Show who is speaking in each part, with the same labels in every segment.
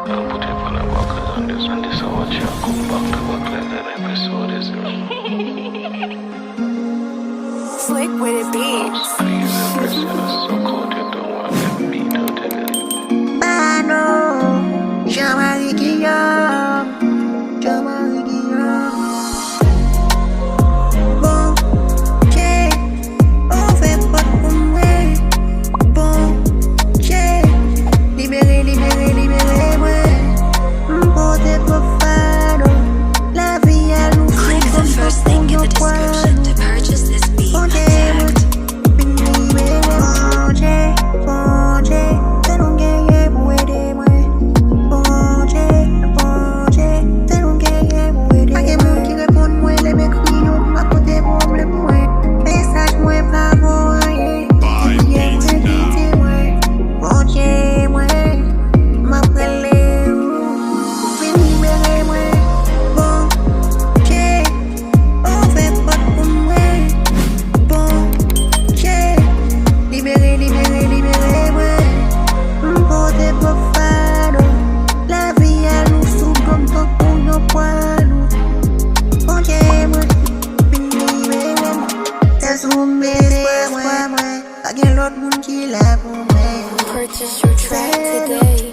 Speaker 1: I'll put it on the workers on this I watch you come back to work like that episode is
Speaker 2: Slick with it beats.
Speaker 1: please impress you so cold you don't want to get beat out of it.
Speaker 3: Mano, chama Guilherme, chama Guilherme. Bom, que ouve por comer. Bom, que libéré, ouais. Poder profano, la vie à nous.
Speaker 2: Click the first link in the description to purchase this beat. Purchase your track today.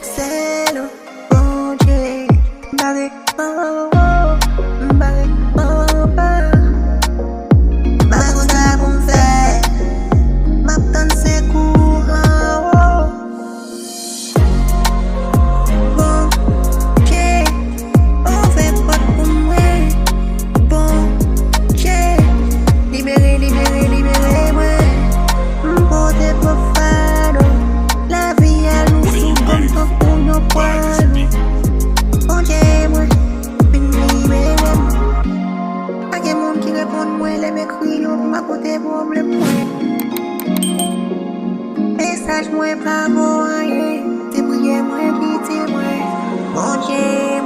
Speaker 3: Message moi pas bon, te prier moi, pitié moi, bon Dieu.